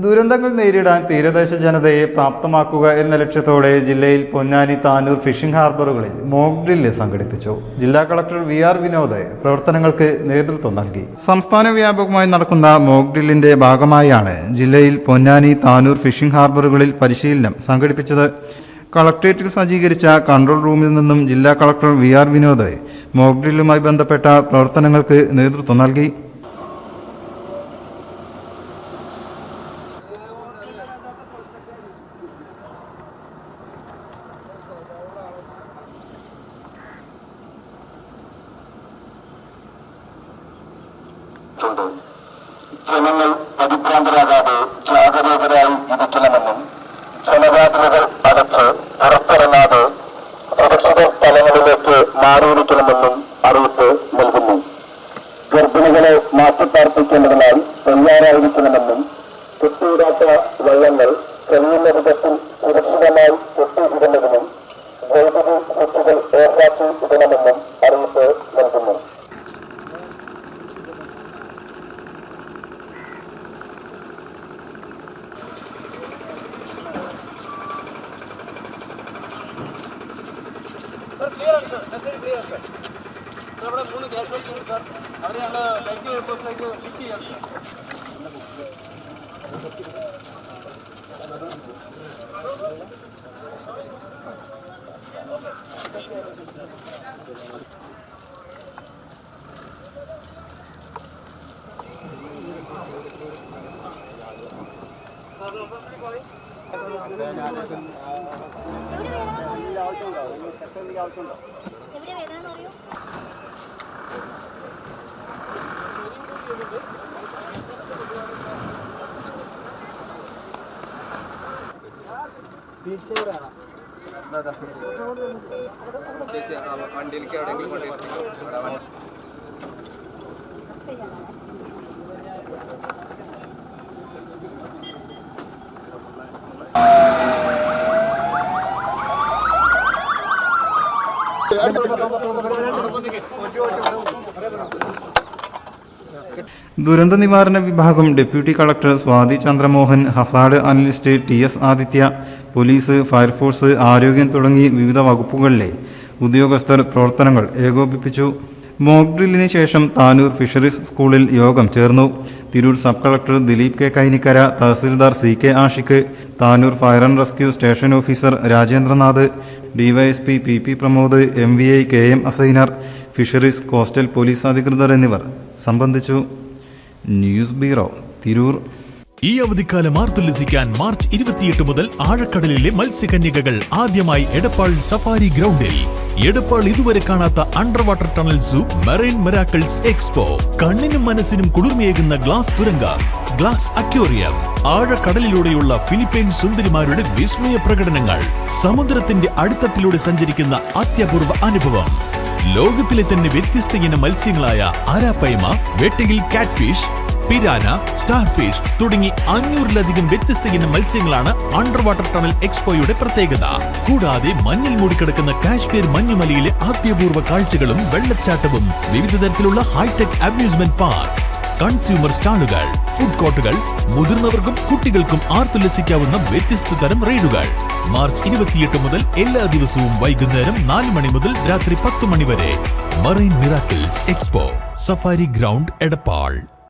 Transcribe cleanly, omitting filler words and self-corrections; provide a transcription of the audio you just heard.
ദുരന്തങ്ങൾ നേരിടാൻ തീരദേശ ജനതയെ പ്രാപ്തമാക്കുക എന്ന ലക്ഷ്യത്തോടെ ജില്ലയിൽ പൊന്നാനി, താനൂർ ഫിഷിംഗ് ഹാർബറുകളിൽ മോക്ക് ഡ്രില്ല് സംഘടിപ്പിച്ചു. ജില്ലാ കളക്ടർ VR വിനോദ് പ്രവർത്തനങ്ങൾക്ക് നേതൃത്വം നൽകി. സംസ്ഥാന വ്യാപകമായി നടക്കുന്ന മോക്ക് ഡ്രില്ലിന്റെ ഭാഗമായാണ് ജില്ലയിൽ പൊന്നാനി, താനൂർ ഫിഷിംഗ് ഹാർബറുകളിൽ പരിശീലനം സംഘടിപ്പിച്ചത്. കളക്ടറേറ്റിൽ സജ്ജീകരിച്ച കൺട്രോൾ റൂമിൽ നിന്നും ജില്ലാ കളക്ടർ VR വിനോദ് മോക്ക് ഡ്രില്ലുമായി ബന്ധപ്പെട്ട പ്രവർത്തനങ്ങൾക്ക് നേതൃത്വം നൽകി. ജനങ്ങൾ പരിഭ്രാന്തരാകാതെ ജാഗരൂകരായി ഇരിക്കണമെന്നും ജനവാതിലുകൾ അടച്ച് പുറത്തിറങ്ങാതെ സുരക്ഷിത സ്ഥലങ്ങളിലേക്ക് മാറിയിരിക്കണമെന്നും അറിയിപ്പ് നൽകുന്നു. ഗർഭിണികളെ മാറ്റിപ്പാർപ്പിക്കേണ്ടതിനാൽ തയ്യാറായിരിക്കണമെന്നും കെട്ടിയിടാത്ത വള്ളങ്ങൾ കഴിയുന്ന വിധത്തിൽ സുരക്ഷിതമായി കെട്ടിയിടുന്നതിനും വൈദ്യുതി സ്വിച്ചുകൾ ഓഫാക്കി ഇടണമെന്നും അറിയിപ്പ് നൽകുന്നു. ക്ലിയർ ആണ് സർ, മെസ്സേജ് ക്ലിയർ ആണ് സർ. ഇവിടെ 3 കാഷ്വാലിറ്റി ഉണ്ട് സർ. അവരെ ഞങ്ങൾ ലൈറ്റ് എയർപോർട്ടിലേക്ക് ഷിഫ്റ്റ് ചെയ്യാം വണ്ടിയിലേക്ക് എവിടെയെങ്കിലും കൊണ്ടുപോയി ദുരന്ത നിവാരണ വിഭാഗം deputy collector Swathi Chandramohan, hazard analyst TS Adithya, police, fire force, ആരോഗ്യം തുടങ്ങി വിവിധ വകുപ്പുകളിലെ ഉദ്യോഗസ്ഥർ പ്രവർത്തനങ്ങൾ ഏകോപിപ്പിച്ചു. മോക്ക് ഡ്രില്ലിന് ശേഷം താനൂർ ഫിഷറീസ് സ്കൂളിൽ യോഗം ചേർന്നു. Tirur sub collector Dileep K. Kainikkara, tahsildar CK Ashiq, Tanur fire and rescue station officer Rajendranath, DYSP PP Pramod, MVI KM Asainar, fisheries coastal police അധികൃതർ എന്നിവർ സംബന്ധിച്ചു. News bureau, Tirur. ഈ അവധിക്കാലം ആർത്തുല്ലസിക്കാൻ മാർച്ച് 28 മുതൽ ആഴക്കടലിലെ മത്സ്യകന്യകകൾ ആദ്യമായി എടപ്പാൾ സഫാരി ഗ്രൗണ്ടിൽ. എടപ്പാൾ ഇതുവരെ കാണാത്ത under water tunnel zoo, marine miracles expo, കണ്ണിനും മനസ്സിനും കുളിർമയേകുന്ന ഗ്ലാസ് തുരങ്കം, ഗ്ലാസ് അക്വേറിയം, ആഴക്കടലിലൂടെയുള്ള ഫിലിപ്പൈൻ സുന്ദരിമാരുടെ വിസ്മയ പ്രകടനങ്ങൾ, സമുദ്രത്തിന്റെ അടിത്തട്ടിലൂടെ സഞ്ചരിക്കുന്ന അത്യപൂർവ അനുഭവം, ലോകത്തിലെ തന്നെ വ്യത്യസ്ത ഇന മത്സ്യങ്ങളായ അരാപ്പൈമ, വെട്ടകിൽ കാറ്റ്ഫിഷ്, പിരാന, സ്റ്റാർഫിഷ് തുടങ്ങി 500-ലധികം വ്യത്യസ്ത ഇനം മത്സ്യങ്ങളാണ് അണ്ടർ വാട്ടർ ടണൽ എക്സ്പോയുടെ പ്രത്യേകത. കൂടാതെ മഞ്ഞിൽ മൂടിക്കിടക്കുന്ന കാശ്മീർ മഞ്ഞുമലയിലെ അത്യപൂർവ കാഴ്ചകളും വെള്ളച്ചാട്ടവും, വിവിധ തരത്തിലുള്ള ഹൈടെക് അമ്യൂസ്മെന്റ് പാർക്ക്, കൺസ്യൂമർ സ്റ്റാളുകൾ, ഫുഡ് കോർട്ടുകൾ, മുതിർന്നവർക്കും കുട്ടികൾക്കും ആർത്തുല്ലസിക്കാവുന്ന വ്യത്യസ്ത തരം റൈഡുകൾ. മാർച്ച് 28 മുതൽ എല്ലാ ദിവസവും വൈകുന്നേരം 4 മണി മുതൽ രാത്രി 10 മണി വരെ. Marine miracles expo, safari ground, Edappal.